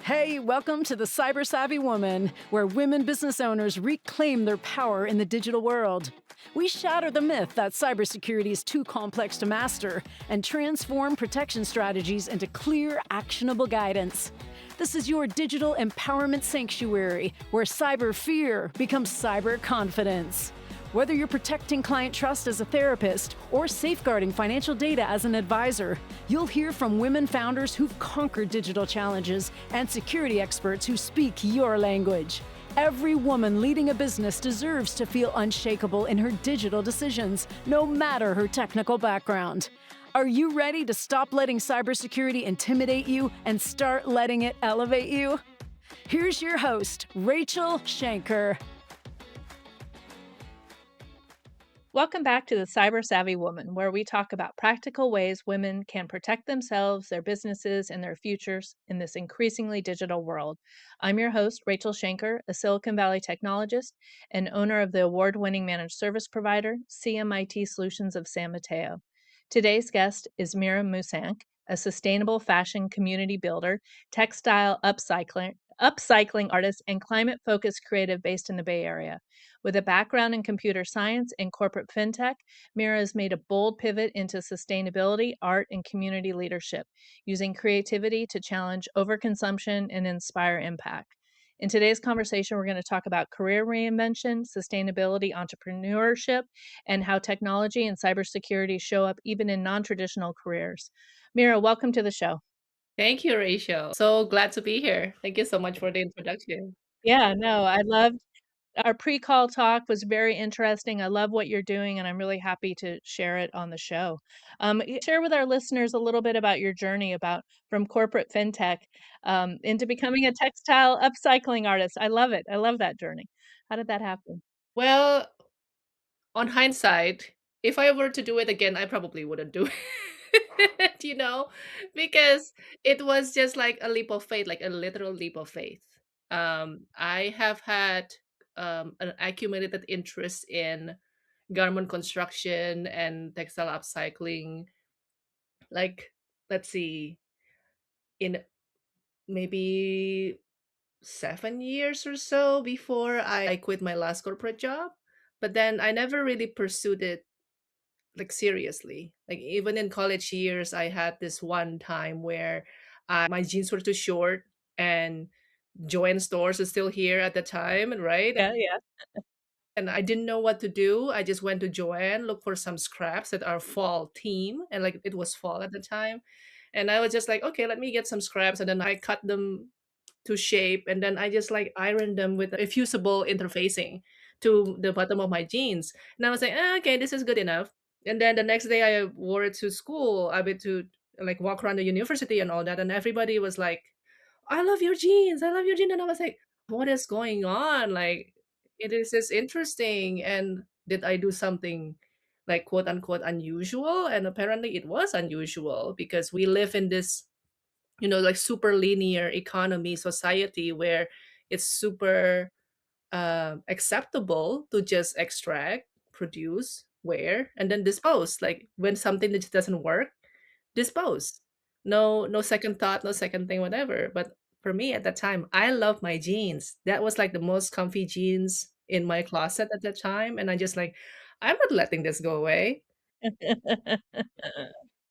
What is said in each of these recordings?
Hey, welcome to the Cyber Savvy Woman, where women business owners reclaim their power in the digital world. We shatter the myth that cybersecurity is too complex to master and transform protection strategies into clear, actionable guidance. This is your digital empowerment sanctuary, where cyber fear becomes cyber confidence. Whether you're protecting client trust as a therapist or safeguarding financial data as an advisor, you'll hear from women founders who've conquered digital challenges and security experts who speak your language. Every woman leading a business deserves to feel unshakable in her digital decisions, no matter her technical background. Are you ready to stop letting cybersecurity intimidate you and start letting it elevate you? Here's your host, Rachele Schainker. Welcome back to the Cyber Savvy Woman, where we talk about practical ways women can protect themselves, their businesses, and their futures in this increasingly digital world. I'm your host, Rachele Schainker, a Silicon Valley technologist and owner of the award-winning managed service provider, CMIT Solutions of San Mateo. Today's guest is Mira Musank, a sustainable fashion community builder, textile upcycling artist, and climate-focused creative based in the Bay Area. With a background in computer science and corporate fintech, Mira has made a bold pivot into sustainability, art, and community leadership, using creativity to challenge overconsumption and inspire impact. In today's conversation, we're going to talk about career reinvention, sustainability, entrepreneurship, and how technology and cybersecurity show up even in non-traditional careers. Mira, welcome to the show. Thank you, Rachel. So glad to be here. Thank you so much for the introduction. Yeah, no, I loved our pre-call talk was very interesting. I love what you're doing, and I'm really happy to share it on the show. Share with our listeners a little bit about your journey about from corporate fintech into becoming a textile upcycling artist. I love it. I love that journey. How did that happen? Well, on hindsight, if I were to do it again, I probably wouldn't do it, because it was just like a leap of faith, like a literal leap of faith. I have had an accumulated interest in garment construction and textile upcycling, like, let's see, in maybe 7 years or so before I quit my last corporate job. But then I never really pursued it like seriously. Like even in college years, I had this one time where my jeans were too short and Joanne stores is still here at the time, right? Yeah, yeah. And I didn't know what to do. I just went to Joanne, look for some scraps that are fall theme, and like it was fall at the time. And I was just like, okay, let me get some scraps, and then I cut them to shape, and then I just like ironed them with a fusible interfacing to the bottom of my jeans. And I was like, okay, this is good enough. And then the next day I wore it to school. I went to like walk around the university and all that, and everybody was like, I love your jeans. I love your jeans. And I was like, what is going on? Like, it is just interesting. And did I do something like quote unquote unusual? And apparently it was unusual because we live in this, like super linear economy society where it's super acceptable to just extract, produce, wear, and then dispose. Like when something that just doesn't work, dispose. No second thought, no second thing, whatever. But for me at that time, I love my jeans. That was like the most comfy jeans in my closet at that time. And I just like, I'm not letting this go away.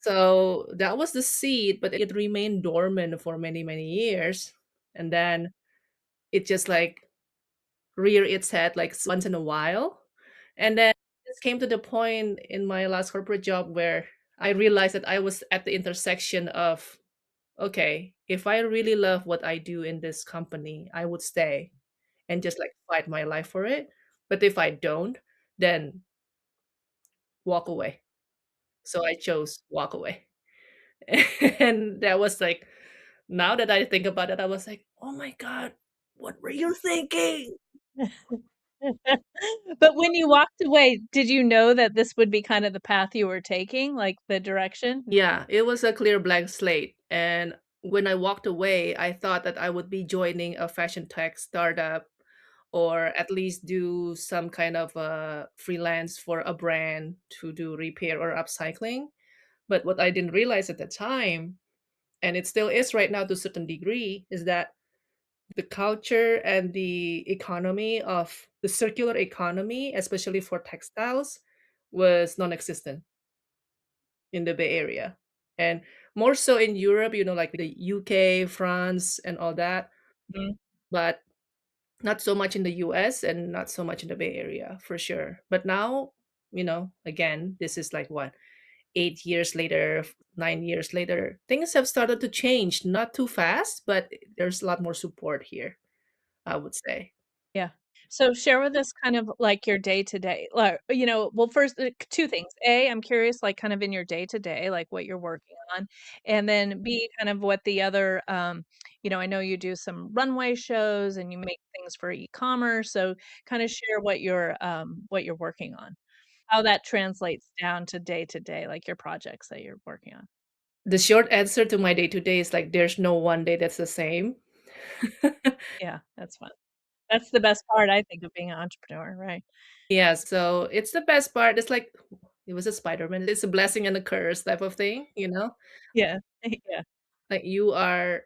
So that was the seed, but it remained dormant for many, many years. And then it just like rear its head like once in a while. And then this came to the point in my last corporate job where I realized that I was at the intersection of, okay, if I really love what I do in this company, I would stay and just like fight my life for it. But if I don't, then walk away. So I chose walk away. And that was like, now that I think about it, I was like, oh my God, what were you thinking? But when you walked away, did you know that this would be kind of the path you were taking, like the direction? Yeah, it was a clear blank slate. And when I walked away, I thought that I would be joining a fashion tech startup or at least do some kind of freelance for a brand to do repair or upcycling. But what I didn't realize at the time, and it still is right now to a certain degree, is that the culture and the economy of the circular economy, especially for textiles, was non-existent in the Bay Area. And more so in Europe, like the UK, France, and all that, Mhm. but not so much in the US and not so much in the Bay Area for sure. But now, again, this is like what, 8 years later, 9 years later, things have started to change, not too fast, but there's a lot more support here, I would say. Yeah. So share with us kind of like your day to day, like, well, first, 2 things. A, I'm curious, like kind of in your day to day, like what you're working on. And then B, kind of what the other, I know you do some runway shows and you make things for e-commerce. So kind of share what you're working on, how that translates down to day, like your projects that you're working on. The short answer to my day to day is like there's no one day that's the same. Yeah, that's fun. That's the best part, I think, of being an entrepreneur, right? Yeah, so it's the best part. It's like it was a Spider-Man. It's a blessing and a curse type of thing. Yeah. Yeah. Like you are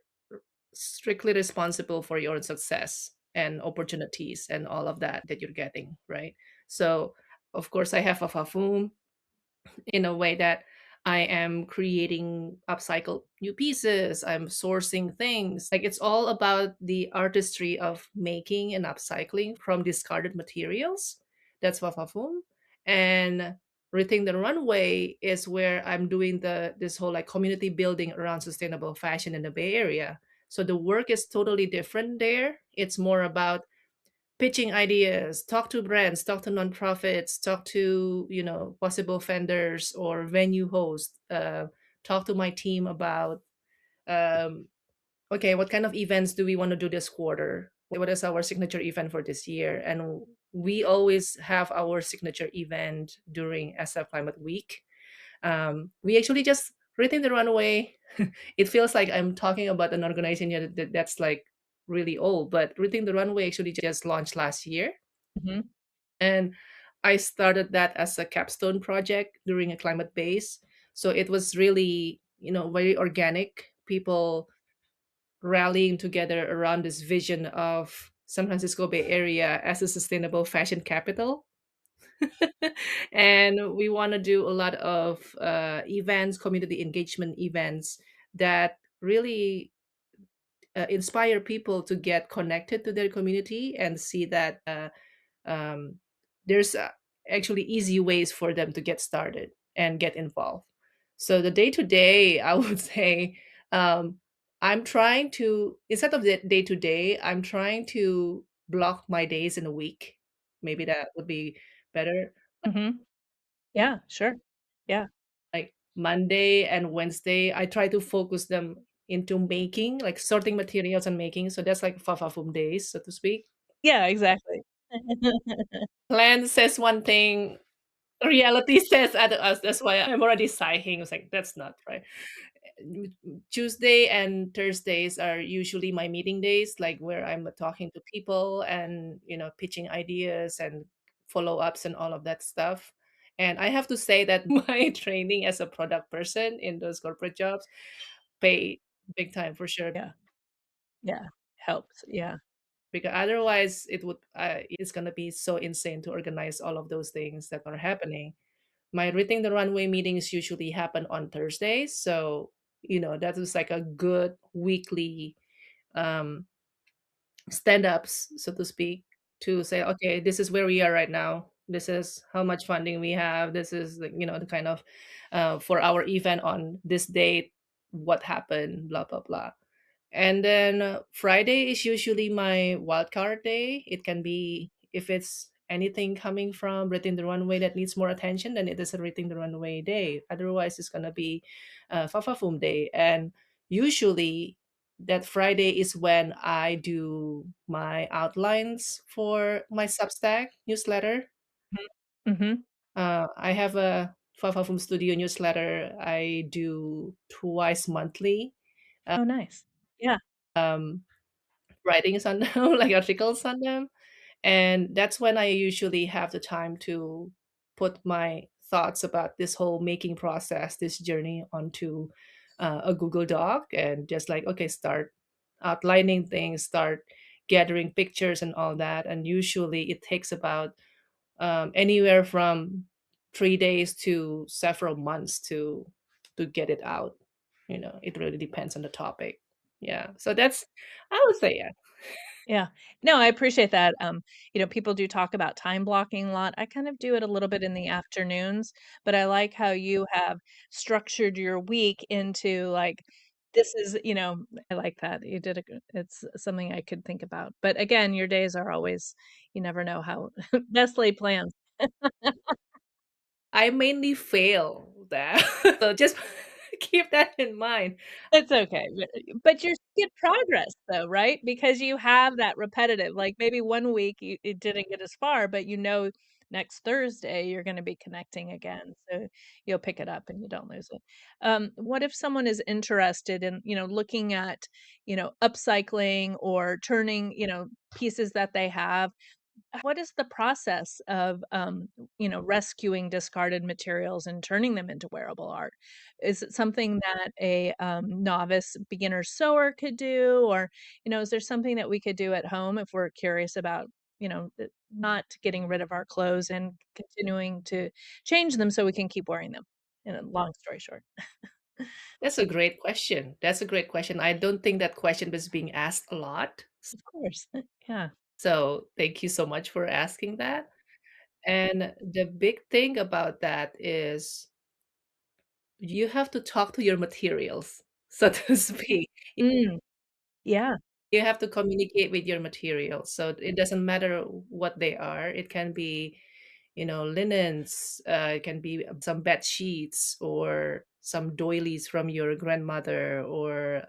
strictly responsible for your own success and opportunities and all of that you're getting, right? So of course I have a Fafum in a way that I am creating upcycled new pieces. I'm sourcing things. Like it's all about the artistry of making and upcycling from discarded materials. That's Wafafum. And Rethink the Runway is where I'm doing this whole like community building around sustainable fashion in the Bay Area. So the work is totally different there. It's more about pitching ideas, talk to brands, talk to nonprofits, talk to possible vendors or venue hosts, talk to my team about um, okay, what kind of events do we want to do this quarter? What is our signature event for this year? And we always have our signature event during SF Climate Week. We actually just written the runway. It feels like I'm talking about an organization that's like really old, but written the runway actually just launched last year, Mhm. and I started that as a capstone project during a climate base. So it was really very organic. People rallying together around this vision of San Francisco Bay Area as a sustainable fashion capital. And we want to do a lot of events, community engagement events that really inspire people to get connected to their community and see that um, there's actually easy ways for them to get started and get involved. So the day to day, I would say, um, I'm trying to, instead of the day to day, I'm trying to block my days in a week. Maybe that would be better. Mhm. Yeah, sure. Yeah. Like Monday and Wednesday, I try to focus them into making, like sorting materials and making. So that's like fafafum days, so to speak. Yeah, exactly. Plan says one thing, reality says other us. That's why I'm already sighing. It's like that's not right. Tuesday and Thursdays are usually my meeting days, like where I'm talking to people and pitching ideas and follow ups and all of that stuff. And I have to say that my training as a product person in those corporate jobs pay big time for sure, Yeah. Yeah. Helps. Yeah. because otherwise it's gonna be so insane to organize all of those things that are happening. My Reading the Runway meetings usually happen on Thursdays, so that was like a good weekly um, stand-ups, so to speak, to say, okay, this is where we are right now. This is how much funding we have. This is the kind of for our event on this date, what happened, blah blah blah. And then Friday is usually my wild card day. It can be if it's anything coming from Rating the Runway that needs more attention, then it is a Rating the Runway day. Otherwise, it's gonna be Fafafum day. And usually, that Friday is when I do my outlines for my Substack newsletter. Mhm. Mhm. I have a Fafafum Studio newsletter. I do twice monthly. Oh, nice. Yeah. Um, Writings on them, like articles on them. And that's when I usually have the time to put my thoughts about this whole making process, this journey onto a Google Doc and just like, okay, start. outlining things, start gathering pictures and all that. And usually it takes about anywhere from 3 days to several months to get it out. It really depends on the topic. Yeah. So that's, I would say, yeah. Yeah. No, I appreciate that. People do talk about time blocking a lot. I kind of do it a little bit in the afternoons, but I like how you have structured your week into like, this is, I like that. You did it's something I could think about. But again, your days are always, you never know how best laid plans. I mainly fail that. So just keep that in mind. It's okay, but you're get progress though, right? Because you have that repetitive, like, maybe one week you it didn't get as far, but next Thursday you're gonna be connecting again, so you'll pick it up and you don't lose it. What if someone is interested in, looking at, upcycling or turning, pieces that they have. What is the process of, rescuing discarded materials and turning them into wearable art? Is it something that a, novice beginner sewer could do? Or, is there something that we could do at home if we're curious about, not getting rid of our clothes and continuing to change them so we can keep wearing them? In a long story short. That's a great question. That's a great question. I don't think that question was being asked a lot. Of course. Yeah. So thank you so much for asking that. And the big thing about that is you have to talk to your materials, so to speak. Mm, yeah. You have to communicate with your materials. So it doesn't matter what they are. It can be, linens, it can be some bed sheets or some doilies from your grandmother or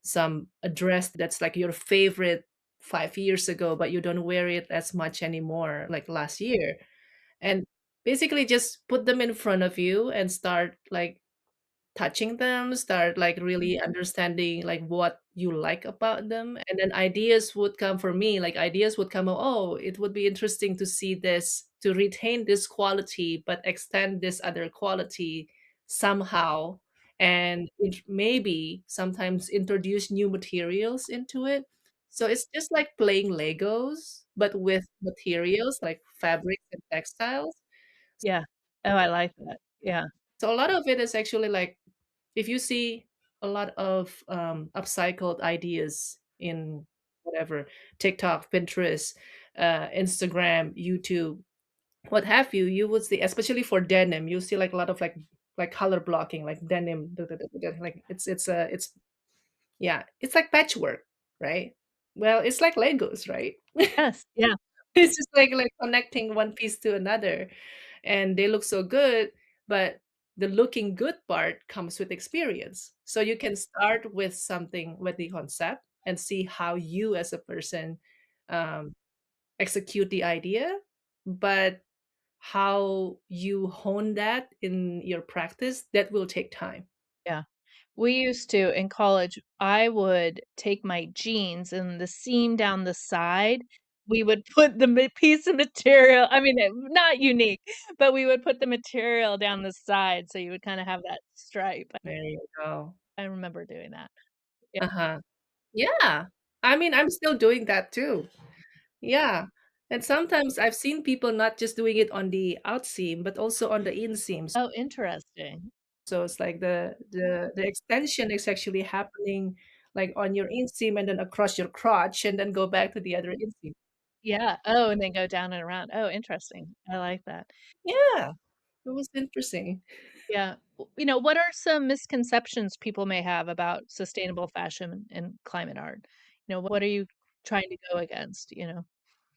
some a dress that's like your favorite 5 years ago, but you don't wear it as much anymore, like last year. And basically just put them in front of you and start like touching them, start like really understanding like what you like about them. And then ideas would come for me, like ideas would come, oh, it would be interesting to see this, to retain this quality, but extend this other quality somehow. And it maybe sometimes introduce new materials into it. So it's just like playing Legos, but with materials like fabrics and textiles. Yeah. Oh, I like that. Yeah. So a lot of it is actually like if you see a lot of upcycled ideas in whatever TikTok, Pinterest, Instagram, YouTube, what have you, you would see, especially for denim, you see like a lot of like color blocking, like denim, like it's yeah, it's like patchwork, right? Well, it's like Legos, right? Yes. Yeah. It's just like connecting one piece to another, and they look so good, but the looking good part comes with experience. So you can start with something with the concept and see how you as a person um, execute the idea, but how you hone that in your practice, that will take time. Yeah. We used to in college, I would take my jeans and the seam down the side, we would put the piece of material, I mean, not unique, but we would put the material down the side so you would kinda have that stripe. There you go. I remember doing that. Yeah. Uh-huh. Yeah. I mean, I'm still doing that too. Yeah. And sometimes I've seen people not just doing it on the out seam, but also on the inseams. Oh, interesting. So it's like the extension is actually happening like on your inseam and then across your crotch and then go back to the other inseam. Yeah. Oh, and then go down and around. Oh, interesting. I like that. Yeah, it was interesting. Yeah. What are some misconceptions people may have about sustainable fashion and climate art? What are you trying to go against,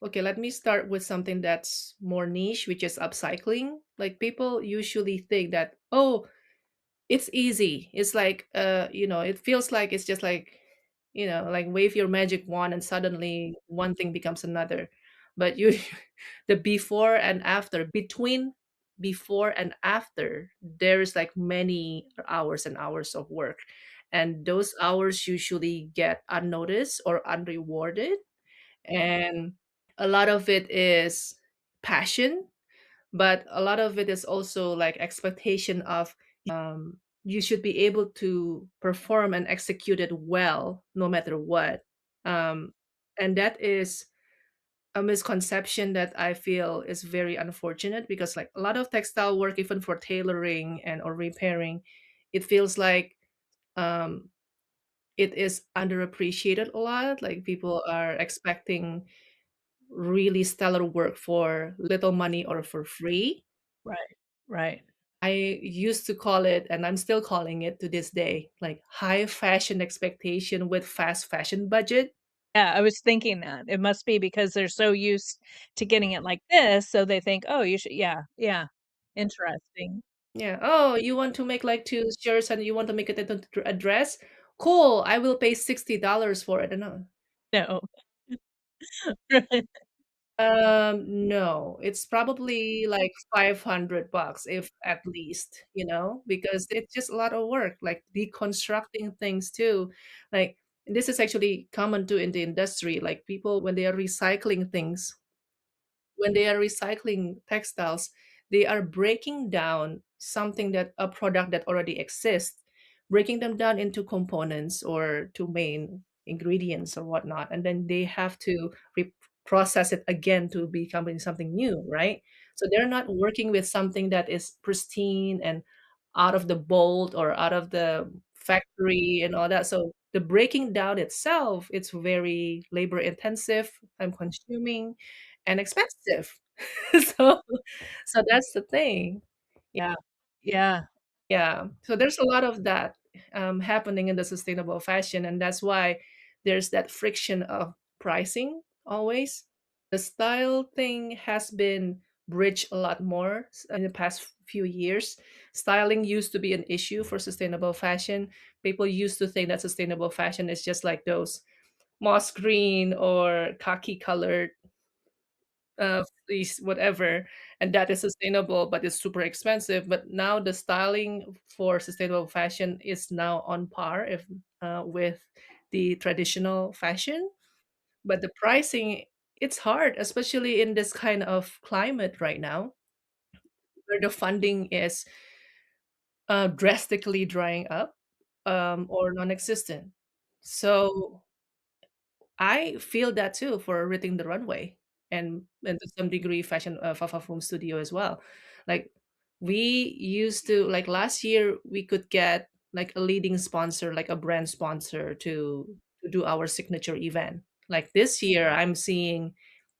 Okay, let me start with something that's more niche, which is upcycling. Like people usually think that, oh, it's easy. It's like it feels like it's just like, like wave your magic wand and suddenly one thing becomes another. But you the before and after, between before and after, there's like many hours and hours of work. And those hours usually get unnoticed or unrewarded. And a lot of it is passion, but a lot of it is also like expectation of you should be able to perform and execute it well no matter what. Um, and that is a misconception that I feel is very unfortunate because like a lot of textile work, even for tailoring and or repairing, it feels like um, it is underappreciated a lot. Like people are expecting really stellar work for little money or for free. Right. Right. I used to call it, and I'm still calling it to this day, like high fashion expectation with fast fashion budget. Yeah, I was thinking that. It must be because they're so used to getting it like this, so they think, "Oh, you should." Yeah, yeah. Interesting. Yeah. Oh, you want to make like two shirts and you want to make it into a dress? Cool. I will pay $60 for it. And No. Right. no, it's probably like 500 bucks if at least, because it's just a lot of work, like deconstructing things too. Like this is actually common too in the industry. Like people when they are recycling things, when they are recycling textiles, they are breaking down something that a product that already exists, breaking them down into components or to main ingredients or whatnot, and then they have to process it again to become something new, right? So they're not working with something that is pristine and out of the bolt or out of the factory and all that. So the breaking down itself, it's very labor intensive, time consuming, and expensive. So so that's the thing. Yeah. Yeah. Yeah. So there's a lot of that, happening in the sustainable fashion, and that's why there's that friction of pricing always. The style thing has been bridged a lot more in the past few years. Styling used to be an issue for sustainable fashion. People used to think that sustainable fashion is just like those moss green or khaki colored fleece, whatever, and that is sustainable, but it's super expensive. But now the styling for sustainable fashion is now on par if with the traditional fashion. But the pricing, it's hard, especially in this kind of climate right now, where the funding is drastically drying up or non-existent. So I feel that too for Ripping the Runway and to some degree fashion Fafa Foam Studio as well. Like we used to like last year we could get like a leading sponsor, like a brand sponsor to do our signature event. Like this year I'm seeing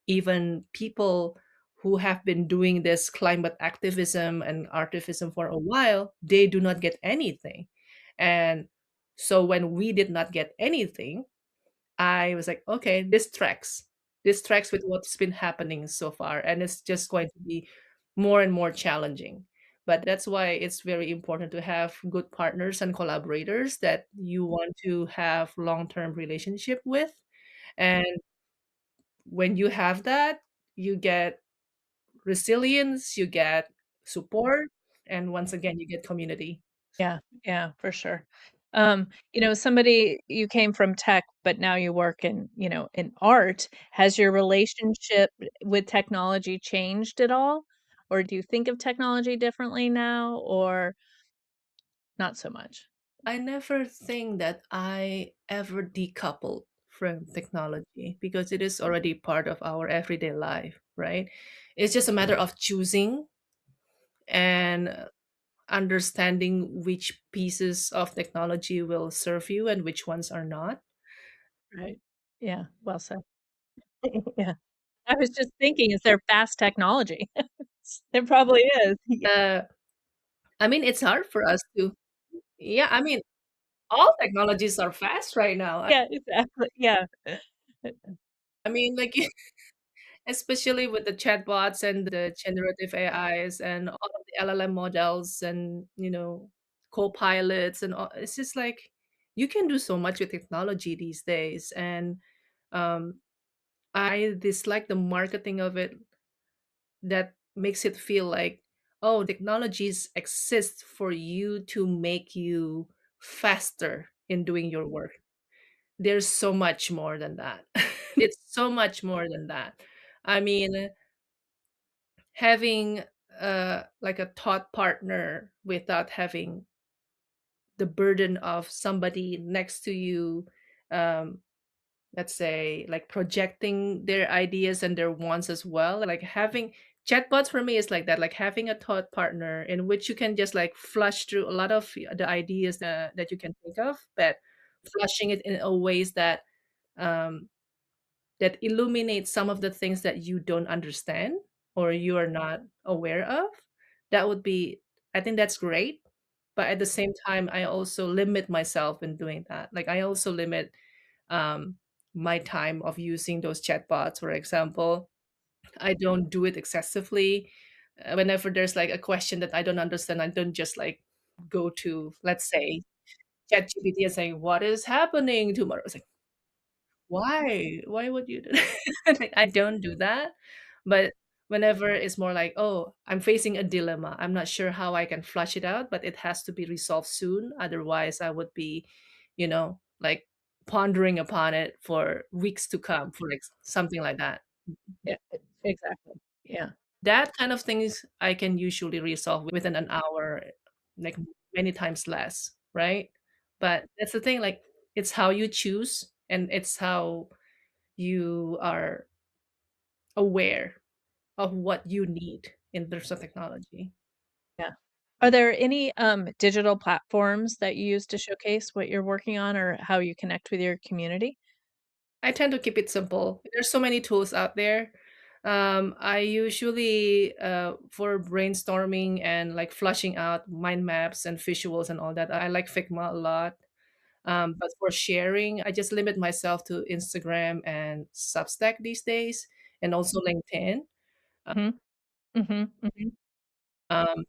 even people who have been doing this climate activism and artivism for a while, they do not get anything. And so when we did not get anything, I was like, "Okay, this tracks. This tracks with what's been happening so far, and it's just going to be more and more challenging." But that's why it's very important to have good partners and collaborators that you want to have long-term relationship with. And when you have that, you get resilience, you get support, and once again, you get community. Yeah, yeah, for sure. Somebody you came from tech, but now you work in art. Has your relationship with technology changed at all? Or do you think of technology differently now or not so much? I never think that I ever decoupled from technology because it is already part of our everyday life, right? It's just a matter of choosing and understanding which pieces of technology will serve you and which ones are not. Right. Yeah, well said. Yeah. I was just thinking, is there fast technology? There probably is. Yeah. Uh, I mean, it's hard for us to, yeah, I mean, all technologies are fast right now. Yeah, exactly. Yeah. I mean, like, especially with the chatbots and the generative AIs and all of the LLM models and, co-pilots and all. It's just like you can do so much with technology these days. And um, I dislike the marketing of it that makes it feel like, oh, technologies exist for you to make you faster in doing your work. There's so much more than that. It's so much more than that. I mean, having like a thought partner without having the burden of somebody next to you, um, let's say, like projecting their ideas and their wants as well. Like having chatbots for me is like that, like having a thought partner in which you can just like flush through a lot of the ideas that you can think of, but flushing it in a ways um, that illuminate some of the things that you don't understand or you are not aware of. That would be, I think that's great. But at the same time, I also limit myself in doing that. Like I also limit um, my time of using those chatbots, for example. I don't do it excessively. Whenever there's like a question that I don't understand, I don't just like go to, let's say, ChatGPT and say, "What is happening tomorrow?" It's like, why? Why would you do that? Like, I don't do that. But whenever it's more like, oh, I'm facing a dilemma. I'm not sure how I can flush it out, but it has to be resolved soon. Otherwise, I would be, like pondering upon it for weeks to come, for something like that. Yeah, exactly. Yeah. That kind of things I can usually resolve within an hour, like many times less, right? But that's the thing, like it's how you choose and it's how you are aware of what you need in terms of technology. Yeah. Are there any, digital platforms that you use to showcase what you're working on or how you connect with your community? I tend to keep it simple. There's so many tools out there. I usually, for brainstorming and like flushing out mind maps and visuals and all that, I like Figma a lot. But for sharing, I just limit myself to Instagram and Substack these days, and also LinkedIn. Mhm. Mhm. Mhm. Um,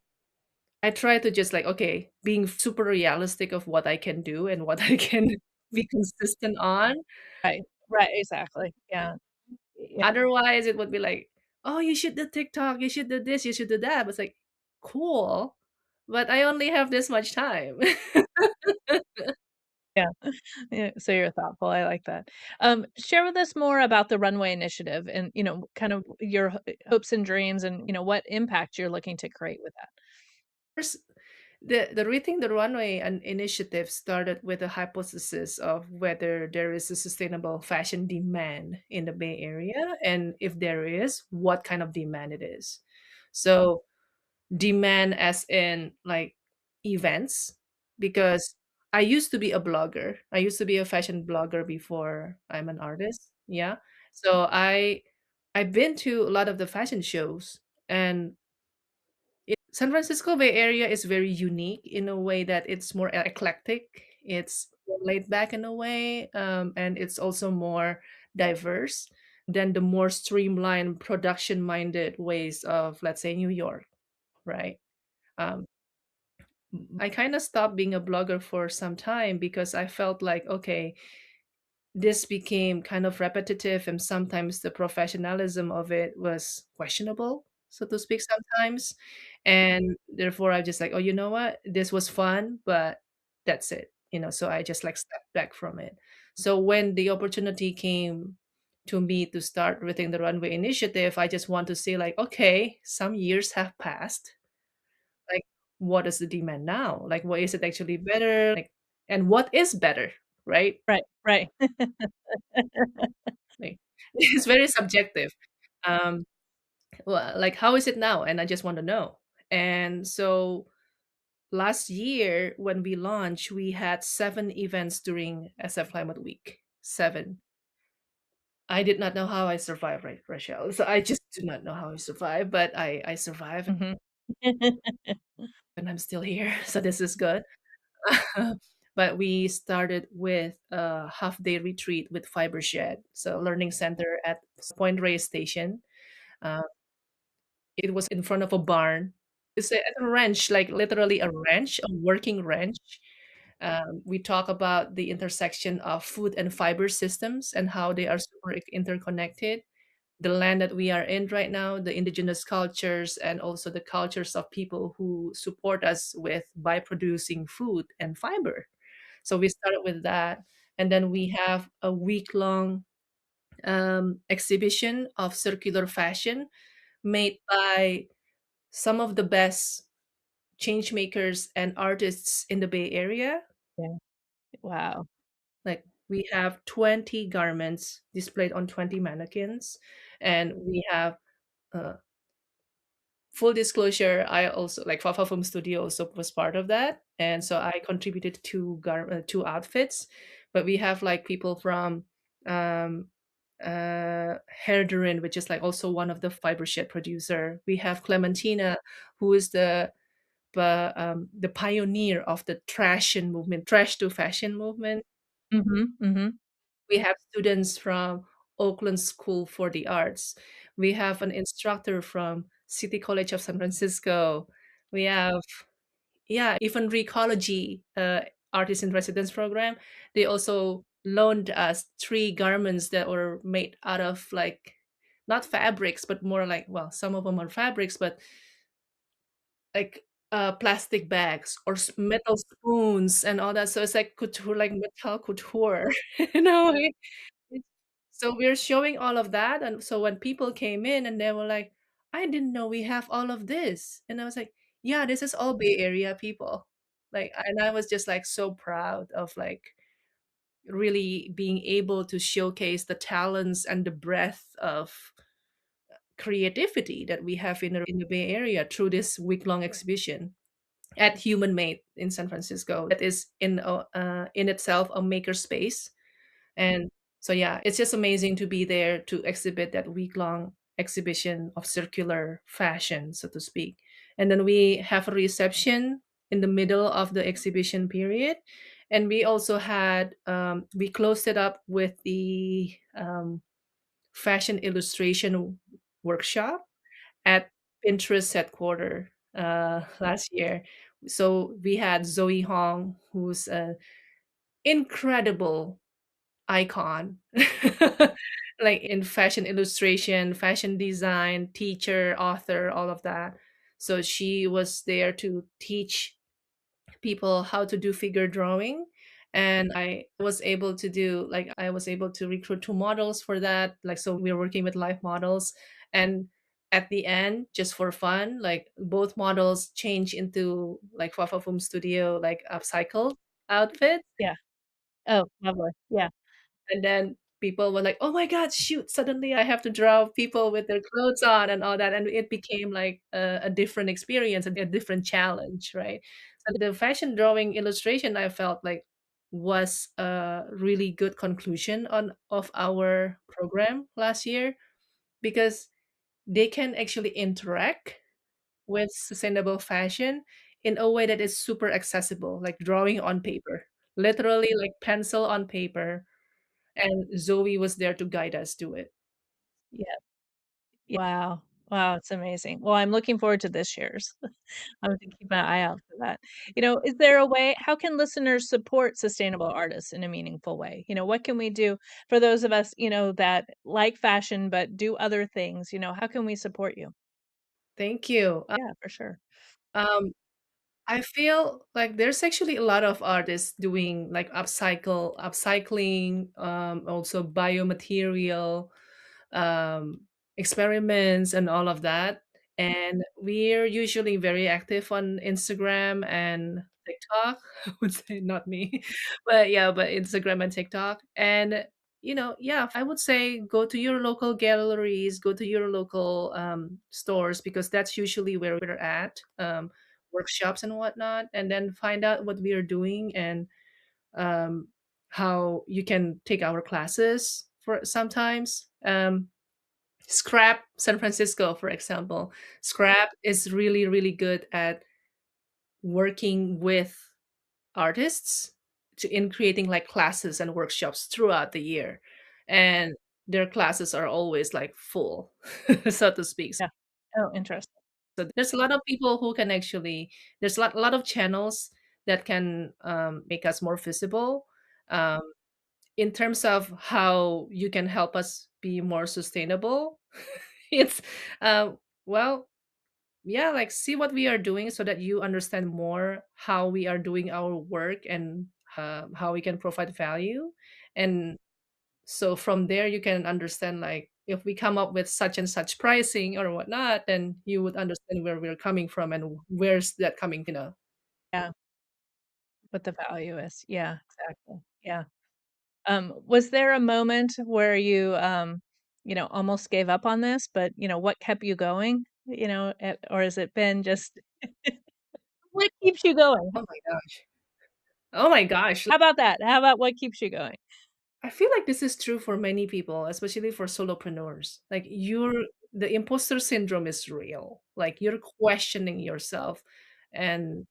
I try to just like, okay, being super realistic of what I can do and what I can be consistent on. Right. Right, exactly. Yeah. Yeah. Otherwise, it would be like, "Oh, you should do TikTok, you should do this, you should do that." But it's like, "Cool, but I only have this much time." Yeah. Yeah, so you're thoughtful, I like that. Share with us more about the Runway Initiative and, kind of your hopes and dreams and, what impact you're looking to create with that. First, the Rethink the Runway initiative started with a hypothesis of whether there is a sustainable fashion demand in the Bay Area, and if there is, what kind of demand it is. So demand as in like events, because I used to be a blogger. I used to be a fashion blogger before I'm an artist. Yeah. So I've been to a lot of the fashion shows, and San Francisco Bay Area is very unique in a way that it's more eclectic. It's more laid back in a way, and it's also more diverse than the more streamlined, production-minded ways of, let's say, New York, right? Um, I kind of stopped being a blogger for some time because I felt like, okay, this became kind of repetitive and sometimes the professionalism of it was questionable, so to speak, sometimes. And therefore I just like, oh, you know what? This was fun, but that's it. So I just like stepped back from it. So when the opportunity came to me to start within the Runway Initiative, I just want to say like, okay, some years have passed. Like, what is the demand now? Like, what is it actually better? Like, and what is better, right? Right, right. Like, it's very subjective. Um, well, like, how is it now? And I just want to know. And so last year when we launched, we had 7 events during SF Climate Week. 7. I did not know how I survived, right, Rachelle? So I just do not know how I survived, but I survived Mhm. and I'm still here. So this is good. But we started with a half-day retreat with Fibershed, so learning center at Point Reyes Station. Uh, it was in front of a barn. It's a ranch, like literally a ranch, a working ranch. We talk about the intersection of food and fiber systems and how they are super interconnected. The land that we are in right now, the indigenous cultures, and also the cultures of people who support us with by producing food and fiber. So we started with that. And then we have a week long exhibition of circular fashion made by some of the best change makers and artists in the Bay Area. Yeah. Wow. Like we have 20 garments displayed on 20 mannequins, and we have uh, full disclosure, I also like Fafa Film Studio also was part of that, and so I contributed two outfits. But we have like people from um, Herderin, which is like also one of the fiber shed producer. We have Clementina, who is the pioneer of the trashion movement, trash to fashion movement. Mhm, mhm. We have students from Oakland School for the Arts. We have an instructor from City College of San Francisco. We have, yeah, even Recology, artist in residence program. They also loaned us three garments that were made out of like not fabrics, but more like, well, some of them are fabrics, but like plastic bags or metal spoons and all that. So it's like couture, like metal couture, you know. So we're showing all of that, and so when people came in and they were like, "I didn't know we have all of this," and I was like, "Yeah, this is all Bay Area people." Like, and I was just like so proud of like really being able to showcase the talents and the breadth of creativity that we have in the Bay Area through this week-long exhibition at Human Made in San Francisco. That is in itself a maker space. And so, yeah, it's just amazing to be there to exhibit that week-long exhibition of circular fashion, so to speak. And then we have a reception in the middle of the exhibition period. And we also had, we closed it up with the fashion illustration workshop at Pinterest headquarter last year. So we had Zoe Hong, who's an incredible icon, like in fashion illustration, fashion design, teacher, author, all of that. So she was there to teach people how to do figure drawing. And I was able to recruit two models for that. Like, so we were working with live models. And at the end, just for fun, like both models change into like Fafa Foam Studio, like upcycled outfits. Yeah. Oh, lovely. Yeah. And then people were like, "Oh my god, shoot, suddenly I have to draw people with their clothes on and all that," and it became like a different experience, a different challenge, right? So the fashion drawing illustration I felt like was a really good conclusion on of our program last year because they can actually interact with sustainable fashion in a way that is super accessible, like drawing on paper, literally like pencil on paper, and Zoe was there to guide us to it. Yeah. Wow. Wow, it's amazing. Well, I'm looking forward to this year's. I'm gonna keep my eye out for that. Is there a way how can listeners support sustainable artists in a meaningful way? What can we do for those of us, that like fashion but do other things? How can we support you? Thank you. Yeah, for sure. Um, I feel like there's actually a lot of artists doing like upcycling, also biomaterial experiments and all of that. And we're usually very active on Instagram and TikTok. I would say not me, but yeah, but Instagram and TikTok. And yeah, I would say go to your local galleries, go to your local stores because that's usually where we're at, workshops and whatnot, and then find out what we are doing and um, how you can take our classes for sometimes. Scrap San Francisco, for example. Scrap is really, really good at working with artists in creating like classes and workshops throughout the year. And their classes are always like full, so to speak. Yeah. Oh, interesting. So there's a lot of people who can actually, there's a lot of channels that can make us more visible. Um, in terms of how you can help us be more sustainable, it's uh, well, yeah, like see what we are doing so that you understand more how we are doing our work and how we can provide value. And so from there you can understand like if we come up with such and such pricing or whatnot, then you would understand where we're coming from and where's that coming. Yeah, what the value is. Yeah, exactly. Yeah. Was there a moment where you, almost gave up on this, but, what kept you going? Or has it been just what keeps you going? Oh my gosh. Oh my gosh. How about that? How about what keeps you going? I feel like this is true for many people, especially for solopreneurs. Like the imposter syndrome is real. Like you're questioning yourself and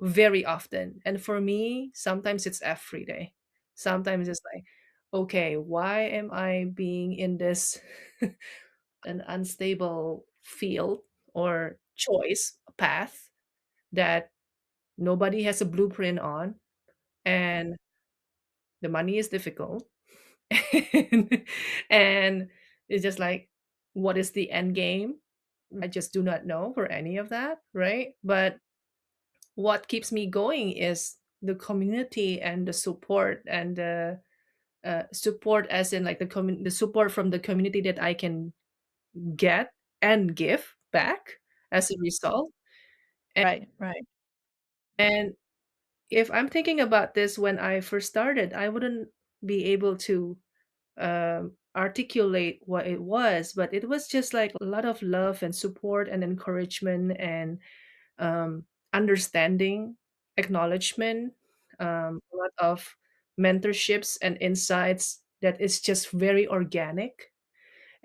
very often. And for me, sometimes it's every day. Sometimes it's like, okay, why am I being in this an unstable field or choice path that nobody has a blueprint on and the money is difficult and, and it's just like what is the end game. I just do not know for any of that, right? But what keeps me going is the community and the support and the support as in like the support from the community that I can get and give back as a result. Right, right. And if I'm thinking about this when I first started, I wouldn't be able to articulate what it was, but it was just like a lot of love and support and encouragement and understanding, acknowledgement, a lot of mentorships and insights that is just very organic.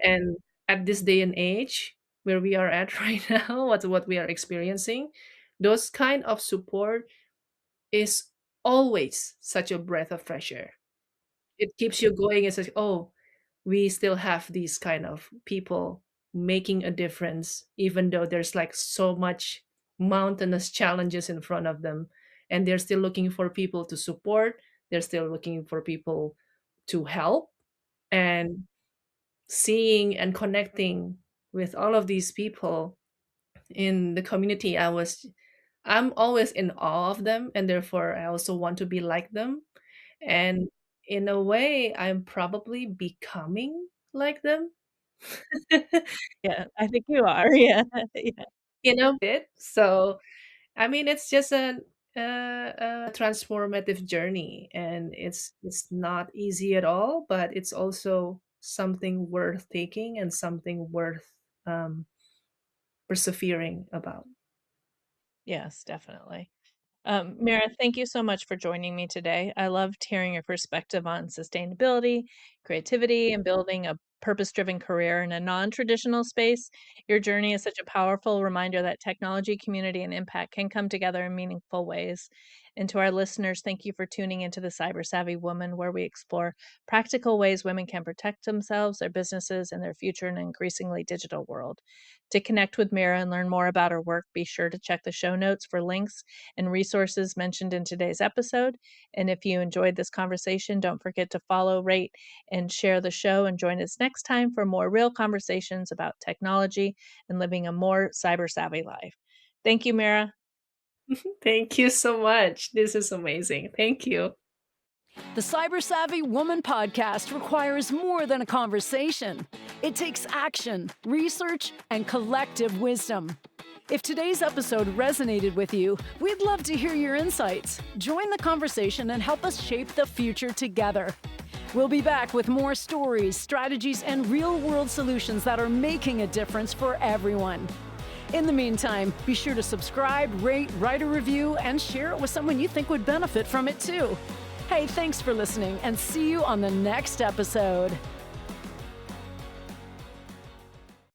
And at this day and age where we are at right now, what we are experiencing, those kind of support is always such a breath of fresh air. It keeps you going. It's like, oh, we still have these kind of people making a difference, even though there's like so much mountainous challenges in front of them. And they're still looking for people to support. They're still looking for people to help. And seeing and connecting with all of these people in the community, I'm always in awe of them. And therefore, I also want to be like them. And in a way, I'm probably becoming like them. Yeah, I think you are, yeah, yeah. Bit. So, I mean, it's just a transformative journey, and it's not easy at all, but it's also something worth taking and something worth persevering about. Yes, definitely. Mira, thank you so much for joining me today. I loved hearing your perspective on sustainability, creativity, and building a purpose driven career in a non traditional space. Your journey is such a powerful reminder that technology, community, and impact can come together in meaningful ways. And to our listeners, thank you for tuning into the Cyber Savvy Woman, where we explore practical ways women can protect themselves, their businesses, and their future in an increasingly digital world. To connect with Mira and learn more about her work, be sure to check the show notes for links and resources mentioned in today's episode. And if you enjoyed this conversation, don't forget to follow, rate, and share the show. And join us next time for more real conversations about technology and living a more cyber savvy life. Thank you, Mira. Thank you so much. This is amazing. Thank you. The Cyber Savvy Woman podcast requires more than a conversation. It takes action, research, and collective wisdom. If today's episode resonated with you, we'd love to hear your insights. Join the conversation and help us shape the future together. We'll be back with more stories, strategies, and real-world solutions that are making a difference for everyone. In the meantime, be sure to subscribe, rate, write a review, and share it with someone you think would benefit from it too. Hey, thanks for listening, and see you on the next episode.